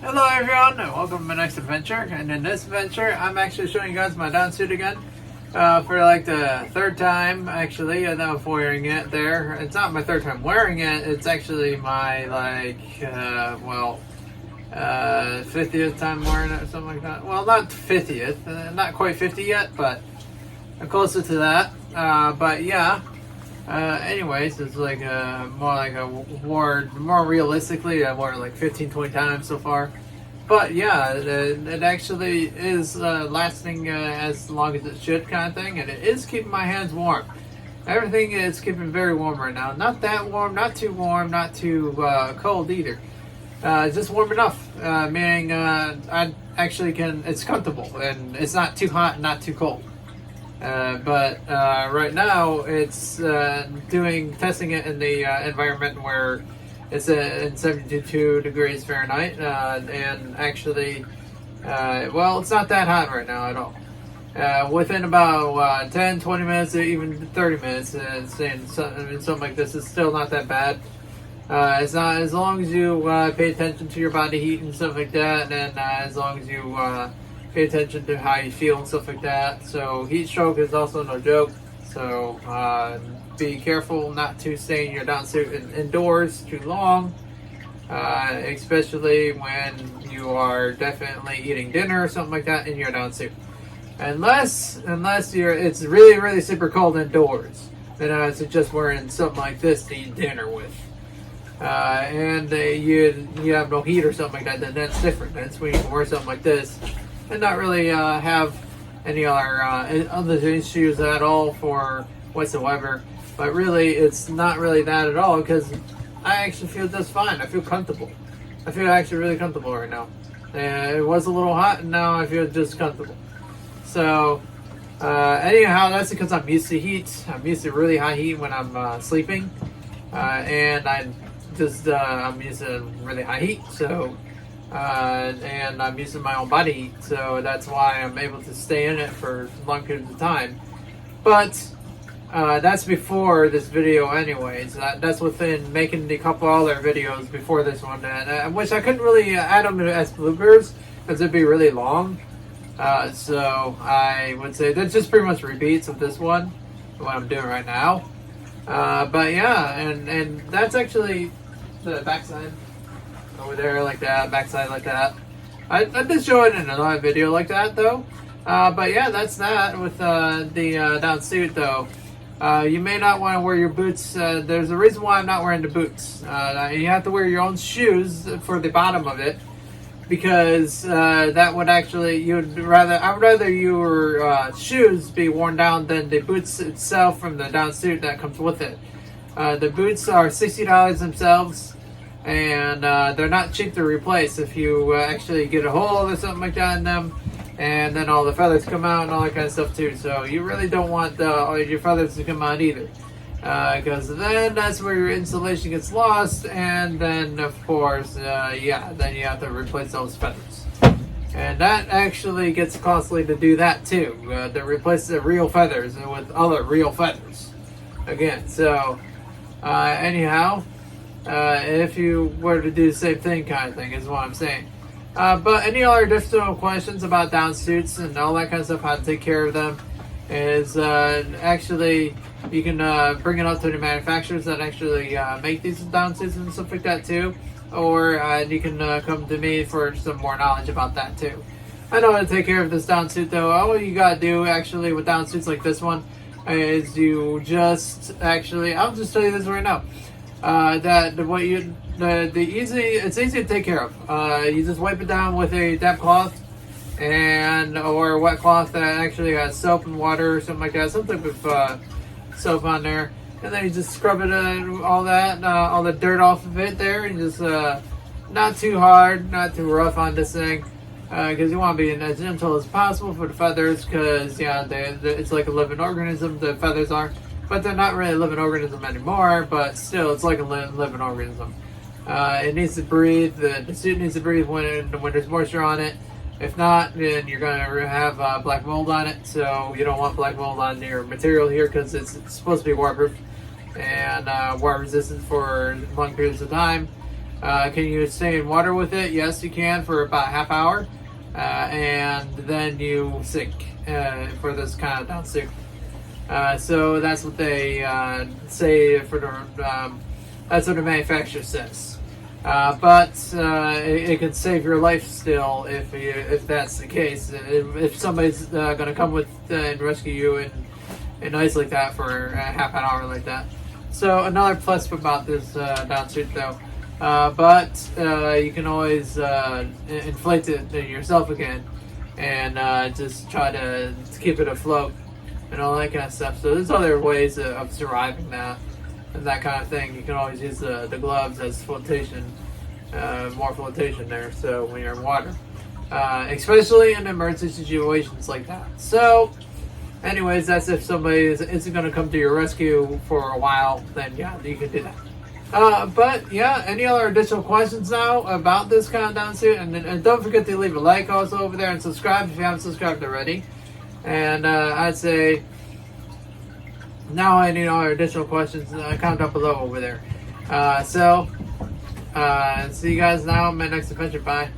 Hello everyone, and welcome to my next adventure. And in this adventure, I'm actually showing you guys my down suit again. For like the third time, actually, and I'm wearing it there. It's not my third time wearing it, it's actually my 50th time wearing it or something like that. Well, not 50th, not quite 50 yet, but I'm closer to that. But yeah. Anyways, it's like more realistically, I wore it like 15-20 times so far. But yeah, it actually is lasting as long as it should, kind of thing, and it is keeping my hands warm. Everything is keeping very warm right now. Not that warm, not too cold either. Just warm enough, meaning I actually can. It's comfortable and it's not too hot, not too cold. But right now it's testing it in the environment where it's in 72 degrees Fahrenheit, and actually, it's not that hot right now at all. Within about 10, 20 minutes, or even 30 minutes, something like this, is still not that bad. It's not, as long as you pay attention to your body heat and stuff like that, and as long as you pay attention to how you feel and stuff like that. So heat stroke is also no joke. So be careful not to stay in your down suit indoors too long, especially when you are definitely eating dinner or something like that in your down suit. Unless it's really super cold indoors, then I would suggest wearing something like this to eat dinner with. And you have no heat or something like that, then that's different. That's when you can wear something like this and not really have any other issues at all for whatsoever. But really, it's not really that at all, because I actually feel just fine. I feel comfortable. I feel actually really comfortable right now. It was a little hot, and now I feel just comfortable. So, anyhow, that's because I'm used to heat. I'm used to really high heat when I'm sleeping, and I'm used to really high heat. So. And I'm using my own body heat, so that's why I'm able to stay in it for long periods of time. But that's before this video anyways. That's within making a couple other videos before this one, and which I couldn't really add them as bloopers because it'd be really long. So I would say that's just pretty much repeats of this one, what I'm doing right now. But yeah, and that's actually the backside. Over there like that, backside like that. I did show it in another video like that though. But yeah, that's that with the down suit though. You may not want to wear your boots. There's a reason why I'm not wearing the boots. You have to wear your own shoes for the bottom of it, because that would actually, I would rather your shoes be worn down than the boots itself from the down suit that comes with it. The boots are $60 themselves. And they're not cheap to replace if you actually get a hole or something like that in them, and then all the feathers come out and all that kind of stuff too. So you really don't want all your feathers to come out either, because then that's where your insulation gets lost, and then of course, then you have to replace those feathers, and that actually gets costly to do that too. To replace the real feathers with other real feathers again. So anyhow. If you were to do the same thing, kind of thing, is what I'm saying. But any other additional questions about down suits and all that kind of stuff, how to take care of them, is actually you can bring it up to the manufacturers that actually make these down suits and stuff like that too, or you can come to me for some more knowledge about that too. I know how to take care of this down suit though. All you gotta do actually with down suits like this one is you just I'll just tell you this right now. It's easy to take care of. You just wipe it down with a damp cloth or a wet cloth that actually has soap and water or something like that, some type of soap on there, and then you just scrub it all the dirt off of it there, and just not too hard, not too rough on this thing, because you want to be as gentle as possible for the feathers, because it's like a living organism, the feathers are. But they're not really a living organism anymore, but still, it's like a living organism. It needs to breathe. The suit needs to breathe when there's moisture on it. If not, then you're going to have black mold on it. So you don't want black mold on your material here, because it's supposed to be waterproof and water resistant for long periods of time. Can you stay in water with it? Yes, you can for about half hour, and then you sink for this kind of down suit. So that's what they say for the. That's what the manufacturer says. But it can save your life still if that's the case. If somebody's going to come with and rescue you in ice like that for half an hour like that. So another plus about this down suit though. But you can always inflate it yourself again and just try to keep it afloat and all that kind of stuff. So there's other ways of surviving that and that kind of thing. You can always use the gloves as flotation, more flotation there. So when you're in water, especially in emergency situations like that. So anyways, that's if somebody isn't going to come to your rescue for a while, then yeah, you can do that. But yeah, any other additional questions now about this kind of down suit? And don't forget to leave a like also over there and subscribe if you haven't subscribed already. And I'd say now any other additional questions, comment down below over there. So see you guys now in my next adventure. Bye.